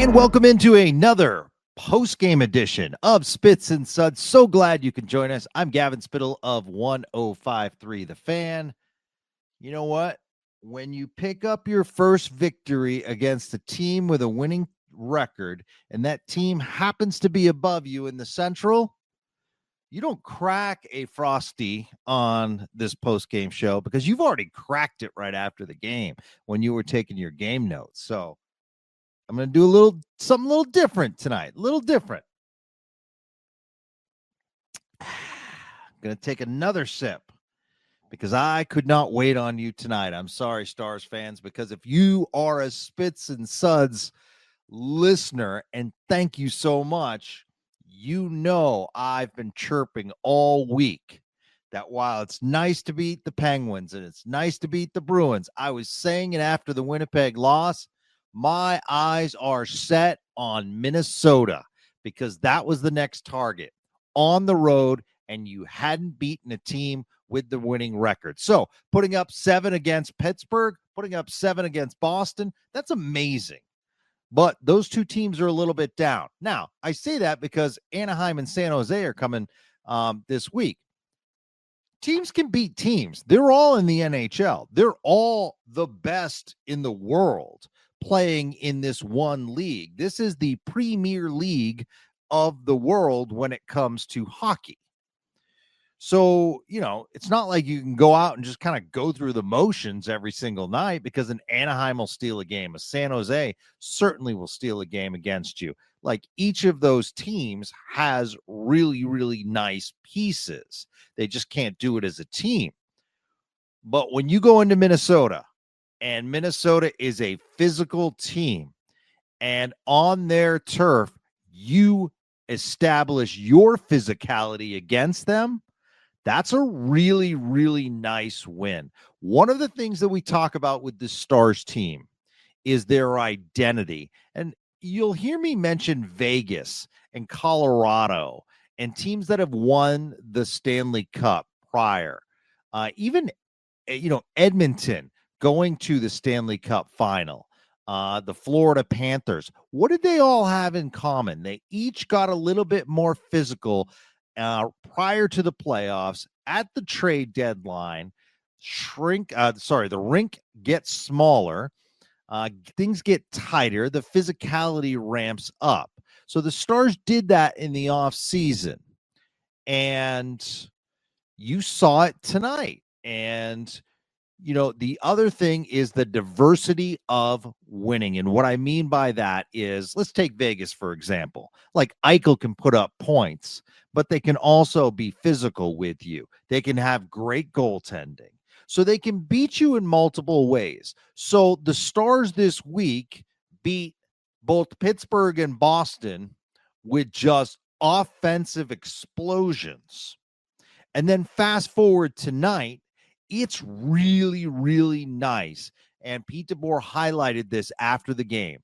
And welcome into another post-game edition of Spits and Suds. So glad you can join us. I'm Gavin Spittle of 1053 The Fan. You know what? When you pick up your first victory against a team with a winning record, and that team happens to be above you in the Central, you don't crack a Frosty on this post-game show because you've already cracked it right after the game when you were taking your game notes. So I'm going to do something a little different tonight. A little different. I'm going to take another sip because I could not wait on you tonight. I'm sorry, Stars fans, because if you are a Spits and Suds listener, and thank you so much, you know I've been chirping all week that while it's nice to beat the Penguins and it's nice to beat the Bruins, I was saying it after the Winnipeg loss, my eyes are set on Minnesota because that was the next target on the road, and you hadn't beaten a team with the winning record. So putting up 7 against Pittsburgh, putting up 7 against Boston, that's amazing. But those two teams are a little bit down. Now, I say that because Anaheim and San Jose are coming this week. Teams can beat teams. They're all in the NHL. They're all the best in the world playing in this one league. This is the premier league of the world when it comes to hockey. So, it's not like you can go out and just kind of go through the motions every single night because an Anaheim will steal a game. A San Jose certainly will steal a game against you. Like each of those teams has really, really nice pieces. They just can't do it as a team. But when you go into Minnesota, and Minnesota is a physical team, and on their turf, you establish your physicality against them, that's a really, really nice win. One of the things that we talk about with the Stars team is their identity. And you'll hear me mention Vegas and Colorado and teams that have won the Stanley Cup prior. Even Edmonton going to the Stanley Cup final. The Florida Panthers. What did they all have in common? They each got a little bit more physical prior to the playoffs. At the trade deadline, the rink gets smaller, things get tighter, the physicality ramps up. So the Stars did that in the offseason, and you saw it tonight. And the other thing is the diversity of winning. And what I mean by that is, let's take Vegas, for example. Like Eichel can put up points, but they can also be physical with you. They can have great goaltending. So they can beat you in multiple ways. So the Stars this week beat both Pittsburgh and Boston with just offensive explosions. And then fast forward tonight, it's really, really nice. And Pete DeBoer highlighted this after the game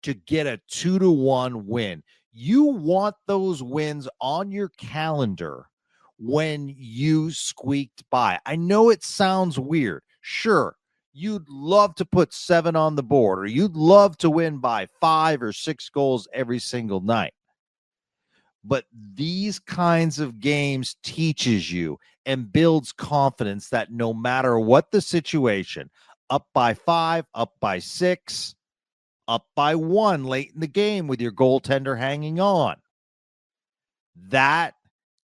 to get a 2-1 win. You want those wins on your calendar when you squeaked by. I know it sounds weird. Sure, you'd love to put 7 on the board, or you'd love to win by 5 or 6 goals every single night. But these kinds of games teaches you and builds confidence that no matter what the situation, up by 5, up by 6, up by 1 late in the game with your goaltender hanging on, that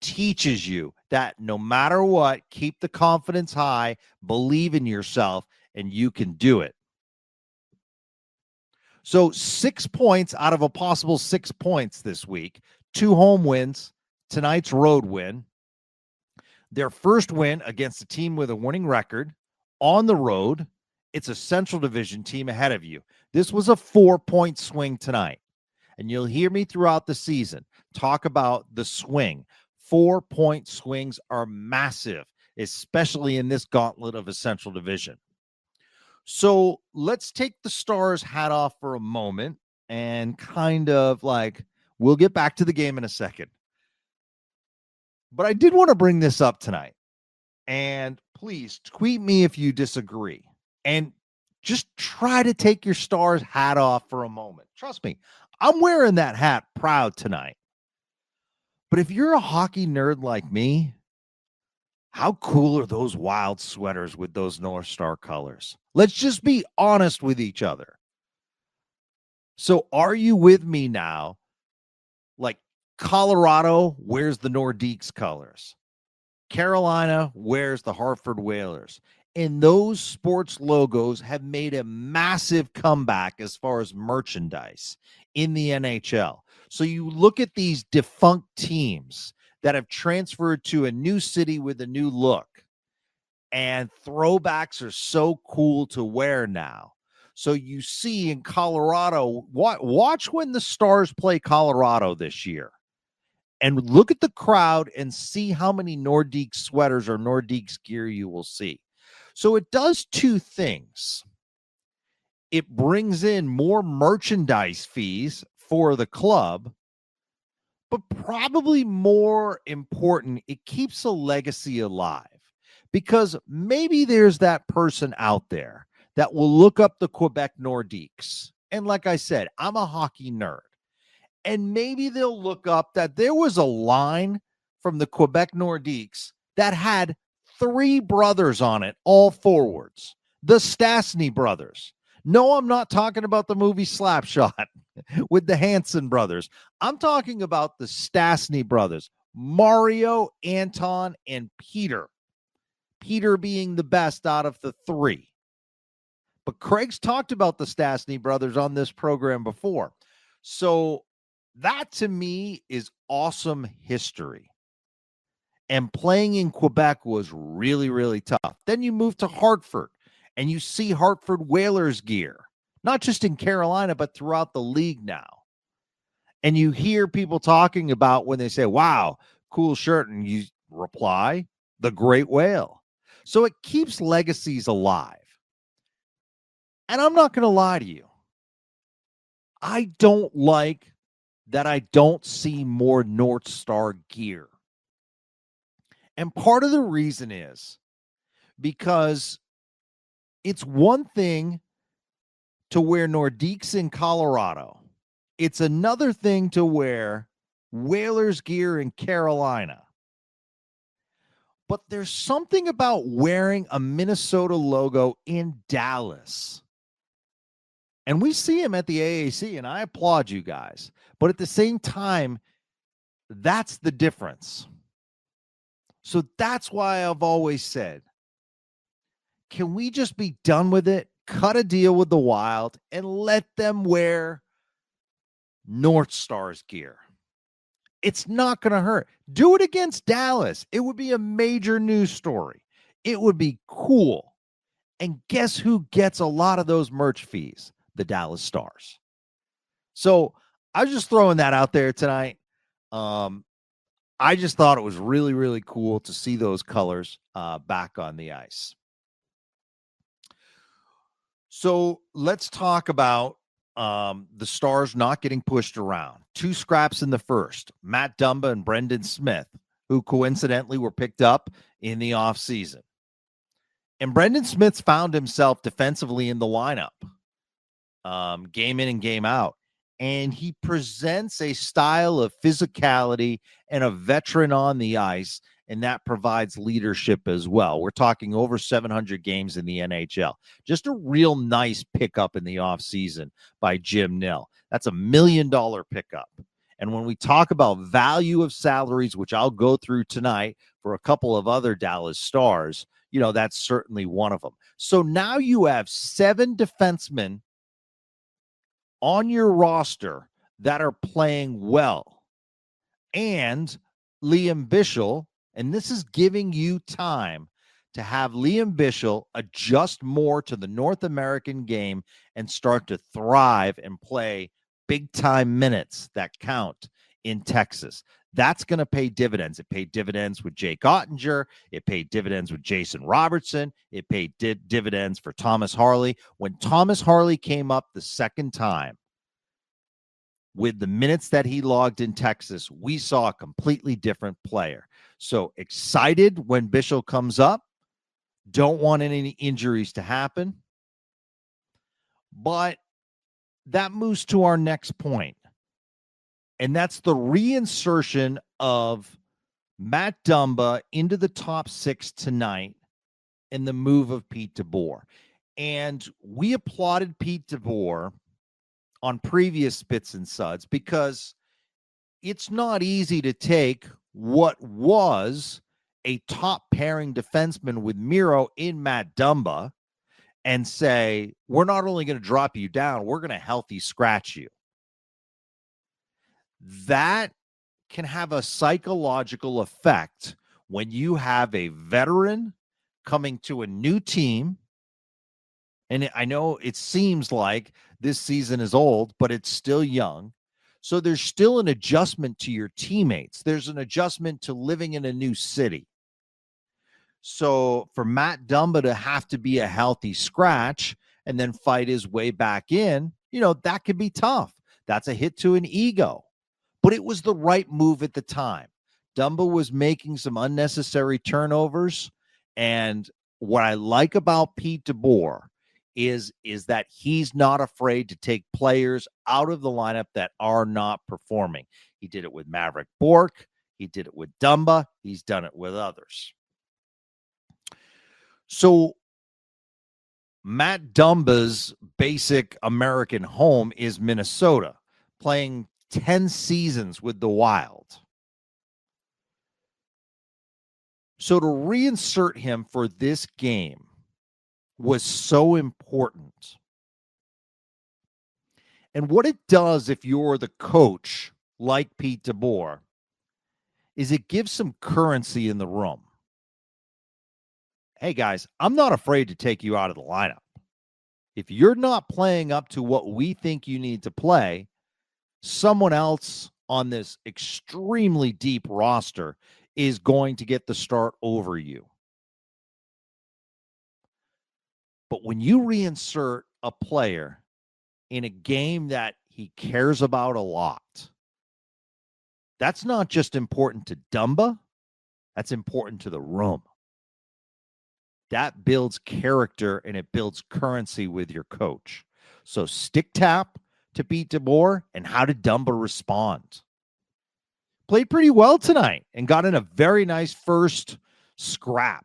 teaches you that no matter what, keep the confidence high, believe in yourself, and you can do it. So 6 points out of a possible 6 points this week. 2 home wins, tonight's road win. Their first win against a team with a winning record on the road. It's a Central Division team ahead of you. This was a 4-point swing tonight. And you'll hear me throughout the season talk about the swing. 4-point swings are massive, especially in this gauntlet of a Central Division. So let's take the Stars hat off for a moment and kind of we'll get back to the game in a second. But I did want to bring this up tonight. And please tweet me if you disagree. And just try to take your Stars hat off for a moment. Trust me, I'm wearing that hat proud tonight. But if you're a hockey nerd like me, how cool are those wild sweaters with those North Star colors? Let's just be honest with each other. So are you with me now? Like Colorado wears the Nordiques colors. Carolina wears the Hartford Whalers. And those sports logos have made a massive comeback as far as merchandise in the NHL. So you look at these defunct teams that have transferred to a new city with a new look, and throwbacks are so cool to wear now. So you see in Colorado, watch when the Stars play Colorado this year and look at the crowd and see how many Nordique sweaters or Nordiques gear you will see. So it does two things. It brings in more merchandise fees for the club, but probably more important, it keeps a legacy alive, because maybe there's that person out there that will look up the Quebec Nordiques. And like I said, I'm a hockey nerd. And maybe they'll look up that there was a line from the Quebec Nordiques that had 3 brothers on it, all forwards. The Stastny brothers. No, I'm not talking about the movie Slapshot with the Hanson brothers. I'm talking about the Stastny brothers, Mario, Anton, and Peter. Peter being the best out of the 3. But Craig's talked about the Stastny brothers on this program before. So that to me is awesome history. And playing in Quebec was really, really tough. Then you move to Hartford and you see Hartford Whalers gear, not just in Carolina, but throughout the league now. And you hear people talking about when they say, wow, cool shirt. And you reply, the Great Whale. So it keeps legacies alive. And I'm not going to lie to you. I don't like that I don't see more North Star gear. And part of the reason is because it's one thing to wear Nordiques in Colorado. It's another thing to wear Whalers gear in Carolina. But there's something about wearing a Minnesota logo in Dallas. And we see him at the AAC, and I applaud you guys. But at the same time, that's the difference. So that's why I've always said, can we just be done with it? Cut a deal with the Wild and let them wear North Stars gear. It's not going to hurt. Do it against Dallas. It would be a major news story. It would be cool. And guess who gets a lot of those merch fees? The Dallas Stars. So I was just throwing that out there tonight. I just thought it was really, really cool to see those colors back on the ice. So let's talk about the Stars not getting pushed around. 2 scraps in the first. Matt Dumba and Brendan Smith, who coincidentally were picked up in the offseason. And Brendan Smith's found himself defensively in the lineup, game in and game out. And he presents a style of physicality and a veteran on the ice, and that provides leadership as well. We're talking over 700 games in the NHL. Just a real nice pickup in the offseason by Jim Nill. That's $1 million pickup. And when we talk about value of salaries, which I'll go through tonight for a couple of other Dallas Stars, you know, that's certainly one of them. So now you have 7 defensemen on your roster that are playing well. And Liam Bichsel, and this is giving you time to have Liam Bichsel adjust more to the North American game and start to thrive and play big-time minutes that count in Texas. That's going to pay dividends. It paid dividends with Jake Oettinger. It paid dividends with Jason Robertson. It paid dividends for Thomas Harley. When Thomas Harley came up the second time, with the minutes that he logged in Texas, we saw a completely different player. So excited when Bichsel comes up. Don't want any injuries to happen. But that moves to our next point. And that's the reinsertion of Matt Dumba into the top 6 tonight and the move of Pete DeBoer. And we applauded Pete DeBoer on previous Spits and Suds because it's not easy to take what was a top pairing defenseman with Miro in Matt Dumba and say, we're not only going to drop you down, we're going to healthy scratch you. That can have a psychological effect when you have a veteran coming to a new team. And I know it seems like this season is old, but it's still young. So there's still an adjustment to your teammates. There's an adjustment to living in a new city. So for Matt Dumba to have to be a healthy scratch and then fight his way back in, that could be tough. That's a hit to an ego. But it was the right move at the time. Dumba was making some unnecessary turnovers. And what I like about Pete DeBoer is that he's not afraid to take players out of the lineup that are not performing. He did it with Maverick Bourque. He did it with Dumba. He's done it with others. So Matt Dumba's basic American home is Minnesota, playing 10 seasons with the Wild. So to reinsert him for this game was so important. And what it does if you're the coach like Pete DeBoer is it gives some currency in the room. Hey, guys, I'm not afraid to take you out of the lineup. If you're not playing up to what we think you need to play, someone else on this extremely deep roster is going to get the start over you. But when you reinsert a player in a game that he cares about a lot, that's not just important to Dumba, that's important to the room. That builds character and it builds currency with your coach. So stick tap to Pete DeBoer, and how did Dumba respond? Played pretty well tonight and got in a very nice first scrap.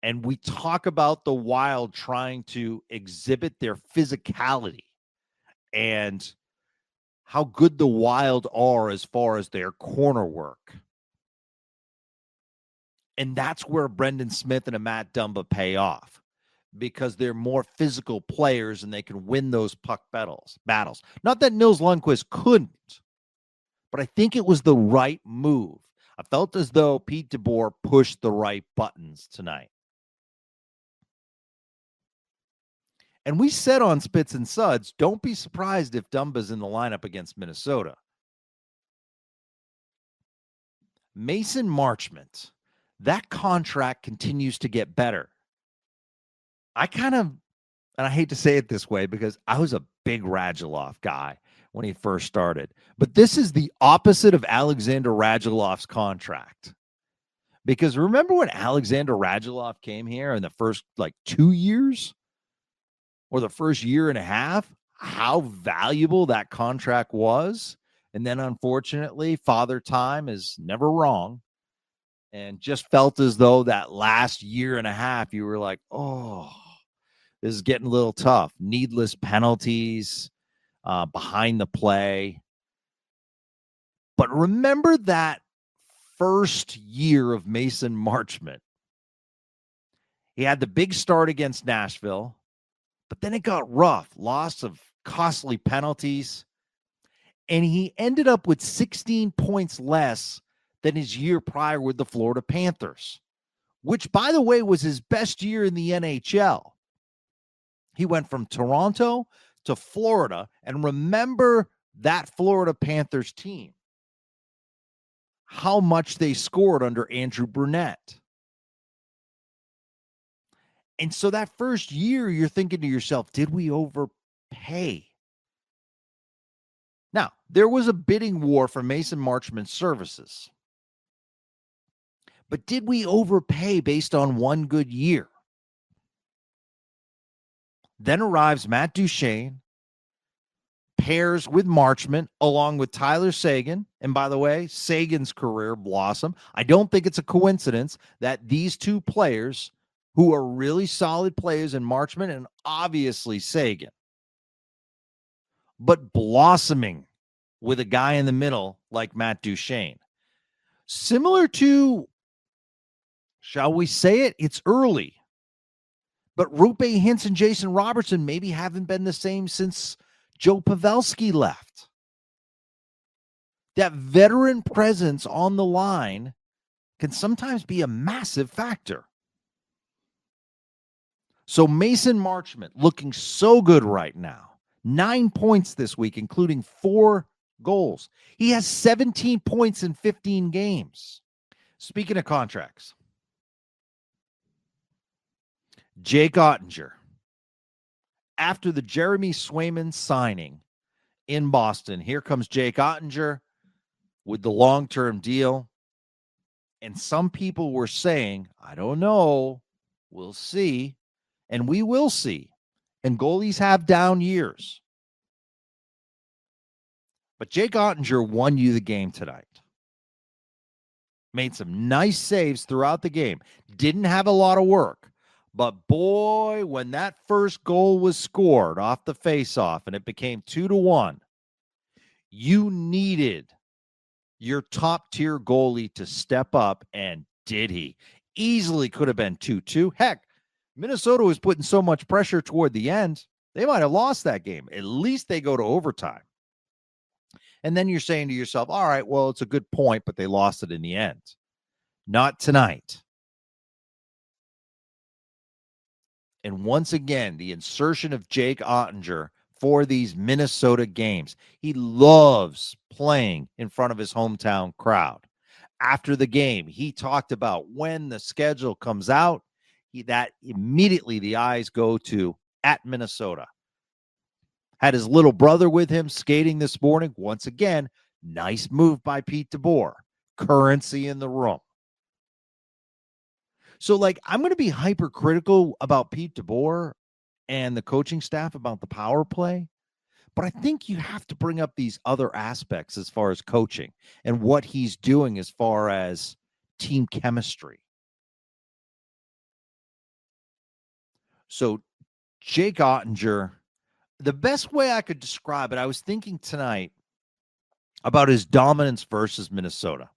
And we talk about the Wild trying to exhibit their physicality and how good the Wild are as far as their corner work. And that's where Brendan Smith and a Matt Dumba pay off because they're more physical players and they can win those puck battles. Not that Nils Lundkvist couldn't, but I think it was the right move. I felt as though Pete DeBoer pushed the right buttons tonight. And we said on Spits and Suds, don't be surprised if Dumba's in the lineup against Minnesota. Mason Marchment, that contract continues to get better. And I hate to say it this way because I was a big Radulov guy when he first started. But this is the opposite of Alexander Radulov's contract. Because remember when Alexander Radulov came here in the first 2 years? Or the first year and a half, how valuable that contract was. And then unfortunately, Father Time is never wrong. And just felt as though that last year and a half, you were like, oh, this is getting a little tough. Needless penalties behind the play. But remember that first year of Mason Marchment. He had the big start against Nashville. But then it got rough, loss of costly penalties, and he ended up with 16 points less than his year prior with the Florida Panthers, which, by the way, was his best year in the NHL. He went from Toronto to Florida, and remember that Florida Panthers team, how much they scored under Andrew Brunette. And so that first year, you're thinking to yourself, did we overpay? Now, there was a bidding war for Mason Marchment's services. But did we overpay based on one good year? Then arrives Matt Duchene, pairs with Marchment along with Tyler Seguin. And by the way, Sagan's career blossom. I don't think it's a coincidence that these two players who are really solid players in Marchment and obviously Seguin, but blossoming with a guy in the middle like Matt Duchene. Similar to, shall we say it, it's early, but Rupe Hintz and Jason Robertson maybe haven't been the same since Joe Pavelski left. That veteran presence on the line can sometimes be a massive factor. So Mason Marchment looking so good right now. 9 points this week, including 4 goals. He has 17 points in 15 games. Speaking of contracts, Jake Oettinger, after the Jeremy Swayman signing in Boston, here comes Jake Oettinger with the long-term deal. And some people were saying, I don't know, we'll see. And we will see. And goalies have down years. But Jake Oettinger won you the game tonight. Made some nice saves throughout the game. Didn't have a lot of work. But boy, when that first goal was scored off the faceoff and it became 2-1, you needed your top-tier goalie to step up, and did he? Easily could have been 2-2. Heck, Minnesota was putting so much pressure toward the end, they might have lost that game. At least they go to overtime. And then you're saying to yourself, all right, well, it's a good point, but they lost it in the end. Not tonight. And once again, the insertion of Jake Oettinger for these Minnesota games. He loves playing in front of his hometown crowd. After the game, he talked about when the schedule comes out, that immediately the eyes go to at Minnesota. Had his little brother with him skating this morning. Once again, nice move by Pete DeBoer. Currency in the room. So, I'm going to be hypercritical about Pete DeBoer and the coaching staff about the power play, but I think you have to bring up these other aspects as far as coaching and what he's doing as far as team chemistry. So, Jake Oettinger, the best way I could describe it, I was thinking tonight about his dominance versus Minnesota.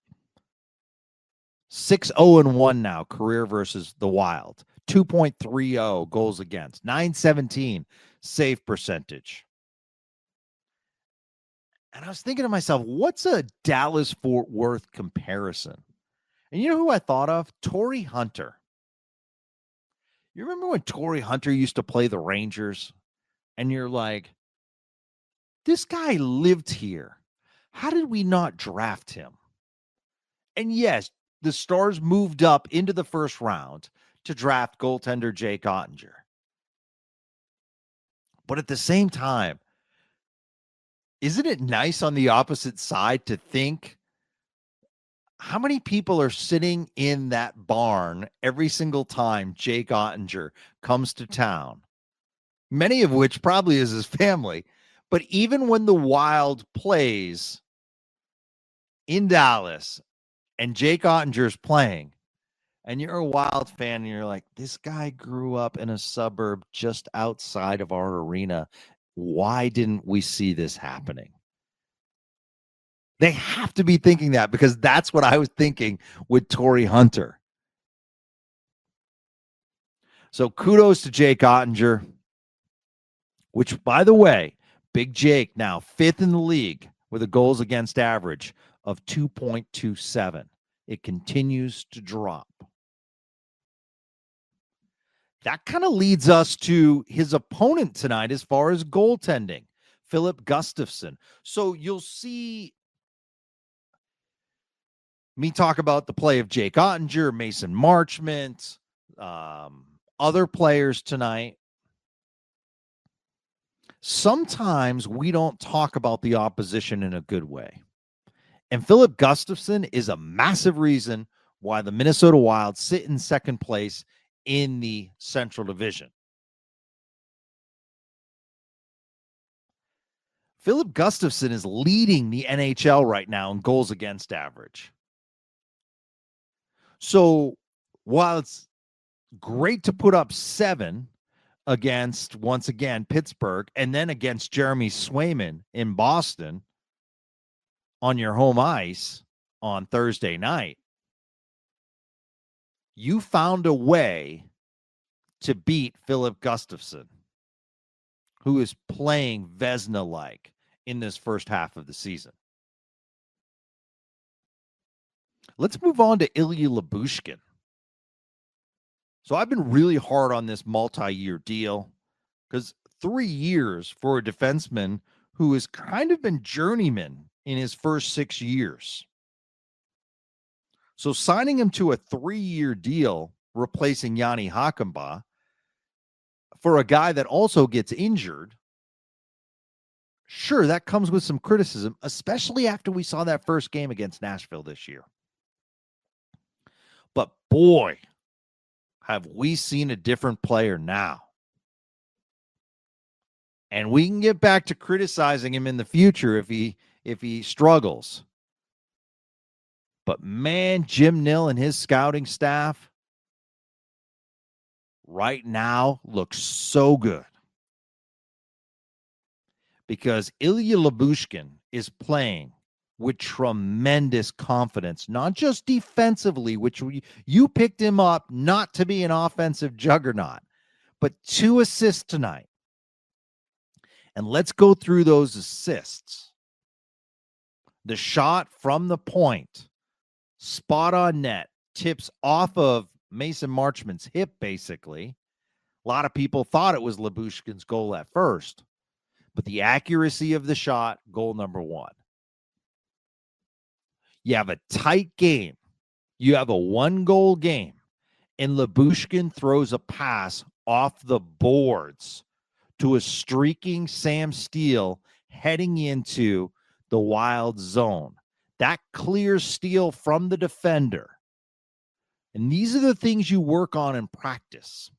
6-0-1 now, career versus the Wild. 2.30 goals against. 917 save percentage. And I was thinking to myself, what's a Dallas-Fort Worth comparison? And you know who I thought of? Torrey Hunter. You remember when Torrey Hunter used to play the Rangers? And you're like, this guy lived here. How did we not draft him? And yes, the Stars moved up into the first round to draft goaltender Jake Oettinger. But at the same time, isn't it nice on the opposite side to think how many people are sitting in that barn every single time Jake Oettinger comes to town? Many of which probably is his family. But even when the Wild plays in Dallas and Jake Ottinger's playing, and you're a Wild fan, and you're like, this guy grew up in a suburb just outside of our arena. Why didn't we see this happening? They have to be thinking that, because that's what I was thinking with Torrey Hunter. So kudos to Jake Oettinger, which, by the way, Big Jake now 5th in the league with a goals against average of 2.27. It continues to drop. That kind of leads us to his opponent tonight as far as goaltending, Philip Gustafsson. So you'll see me talk about the play of Jake Oettinger, Mason Marchment, other players tonight. Sometimes we don't talk about the opposition in a good way. And Philip Gustafsson is a massive reason why the Minnesota Wild sit in second place in the Central Division. Philip Gustafson is leading the NHL right now in goals against average. So while it's great to put up 7 against, once again, Pittsburgh, and then against Jeremy Swayman in Boston on your home ice on Thursday night, you found a way to beat Philip Gustafson, who is playing Vezina-like in this first half of the season. Let's move on to Ilya Lyubushkin. So I've been really hard on this multi-year deal because 3 years for a defenseman who has kind of been journeyman in his first 6 years. So signing him to a 3-year deal, replacing Yanni Hakanpää, for a guy that also gets injured, sure, that comes with some criticism, especially after we saw that first game against Nashville this year. But boy, have we seen a different player now. And we can get back to criticizing him in the future if he struggles. But man, Jim Nill and his scouting staff right now looks so good. Because Ilya Lyubushkin is playing with tremendous confidence, not just defensively, which you picked him up not to be an offensive juggernaut, but 2 assists tonight. And let's go through those assists. The shot from the point, spot on net, tips off of Mason Marchman's hip, basically. A lot of people thought it was Lyubushkin's goal at first, but the accuracy of the shot, goal number 1. You have a tight game. You have a 1-goal game, and Lyubushkin throws a pass off the boards to a streaking Sam Steele heading into the Wild zone. That clears Steele from the defender. And these are the things you work on in practice.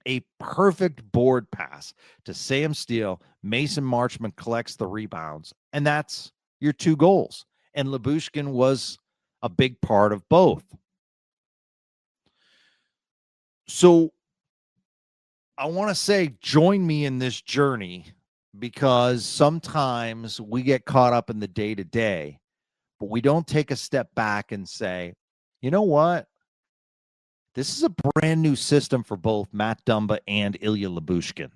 A perfect board pass to Sam Steele. Mason Marchman collects the rebounds, and that's your 2 goals. And Lyubushkin was a big part of both. So I want to say, join me in this journey, because sometimes we get caught up in the day-to-day, but we don't take a step back and say, you know what? This is a brand new system for both Matt Dumba and Ilya Lyubushkin.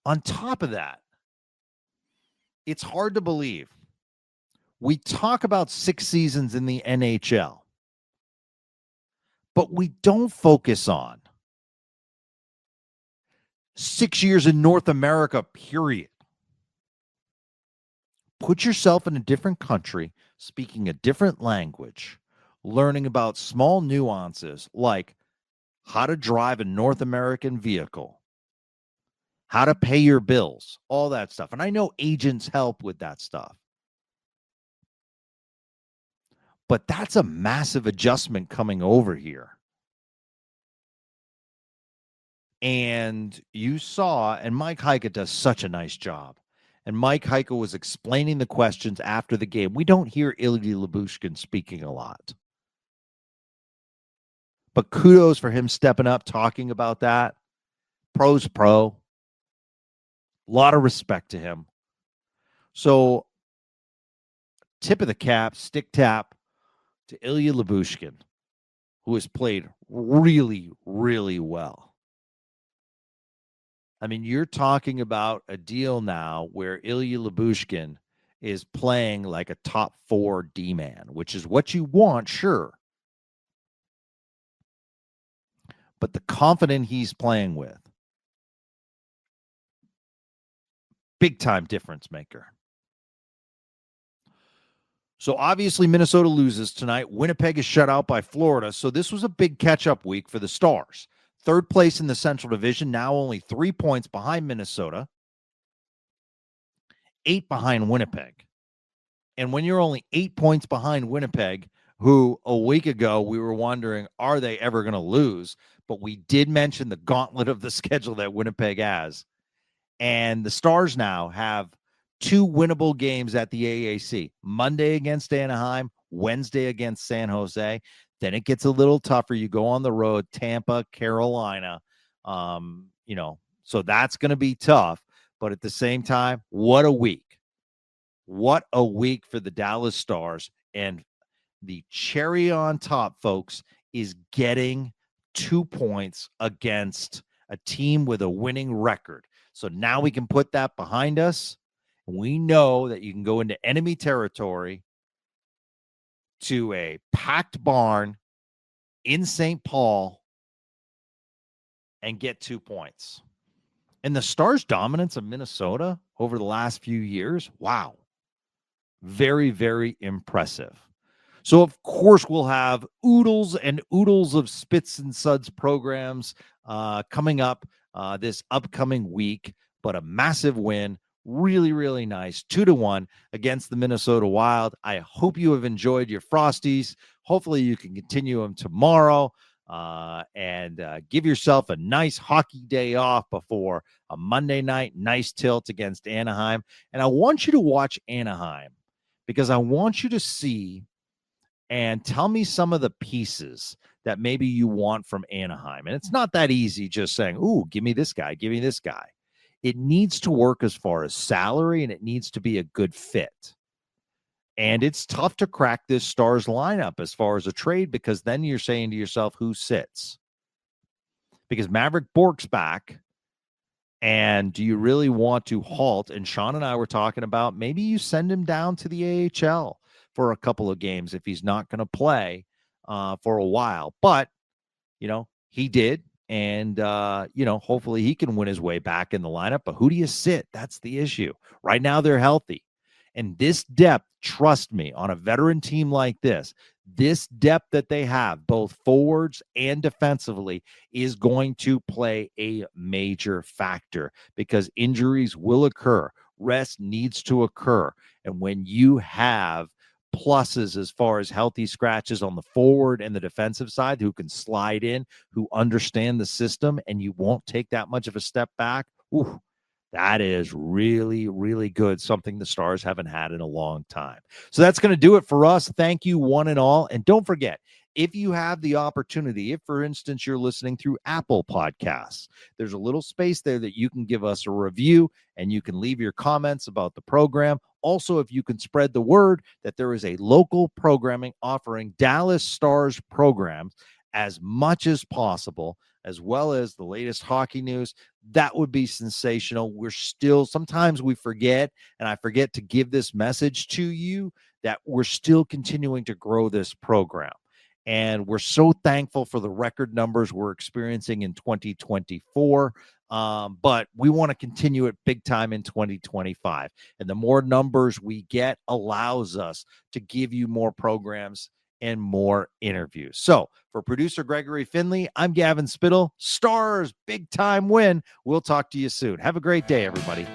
On top of that, it's hard to believe. We talk about 6 seasons in the NHL, but we don't focus on 6 years in North America, period. Put yourself in a different country, speaking a different language, learning about small nuances like how to drive a North American vehicle, how to pay your bills, all that stuff. And I know agents help with that stuff. But that's a massive adjustment coming over here. And you saw, and Mike Heika does such a nice job. And Mike Heika was explaining the questions after the game. We don't hear Ilya Lyubushkin speaking a lot. But kudos for him stepping up, talking about that. Pro's pro. A lot of respect to him. So, tip of the cap, stick tap to Ilya Lyubushkin, who has played really, really well. I mean, you're talking about a deal now where Ilya Lyubushkin is playing like a top 4 D-man, which is what you want, sure. But the confidence he's playing with, big-time difference maker. So obviously Minnesota loses tonight. Winnipeg is shut out by Florida. So this was a big catch-up week for the Stars. 3rd place in the Central Division, now only 3 points behind Minnesota, 8 behind Winnipeg. And when you're only 8 points behind Winnipeg, who a week ago we were wondering, are they ever going to lose? But we did mention the gauntlet of the schedule that Winnipeg has. And the Stars now have 2 winnable games at the AAC. Monday against Anaheim, Wednesday against San Jose. Then it gets a little tougher. You go on the road, Tampa, Carolina. So that's going to be tough. But at the same time, what a week. What a week for the Dallas Stars. And the cherry on top, folks, is getting 2 points against a team with a winning record. So now we can put that behind us. We know that you can go into enemy territory to a packed barn in St. Paul and get 2 points. And the Stars' dominance of Minnesota over the last few years, wow. Very, very impressive. So, of course, we'll have oodles and oodles of Spits and Suds programs coming up this upcoming week, but a massive win. Really, really nice. 2-1 against the Minnesota Wild. I hope you have enjoyed your Frosties. Hopefully you can continue them tomorrow and give yourself a nice hockey day off before a Monday night nice tilt against Anaheim. And I want you to watch Anaheim because I want you to see and tell me some of the pieces that maybe you want from Anaheim. And it's not that easy just saying, ooh, give me this guy, give me this guy. It needs to work as far as salary, and it needs to be a good fit. And it's tough to crack this Stars lineup as far as a trade because then you're saying to yourself, who sits? Because Maverick Bork's back. And do you really want to halt? And Sean and I were talking about maybe you send him down to the AHL for a couple of games if he's not going to play for a while. But, he did. And, hopefully he can win his way back in the lineup. But who do you sit? That's the issue. Right now they're healthy. And this depth, trust me, on a veteran team like this depth that they have, both forwards and defensively, is going to play a major factor because injuries will occur. Rest needs to occur. And when you have pluses as far as healthy scratches on the forward and the defensive side who can slide in, who understand the system, and you won't take that much of a step back, that is really, really good. Something the Stars haven't had in a long time. So that's going to do it for us. Thank you, one and all. And don't forget, if you have the opportunity, if, for instance, you're listening through Apple Podcasts, there's a little space there that you can give us a review and you can leave your comments about the program. Also, if you can spread the word that there is a local programming offering Dallas Stars programs as much as possible, as well as the latest hockey news, that would be sensational. Sometimes we forget, and I forget to give this message to you, that we're still continuing to grow this program. And we're so thankful for the record numbers we're experiencing in 2024. But we want to continue it big time in 2025. And the more numbers we get allows us to give you more programs and more interviews. So for producer Gregory Finley, I'm Gavin Spittle. Stars, big time win. We'll talk to you soon. Have a great day, everybody.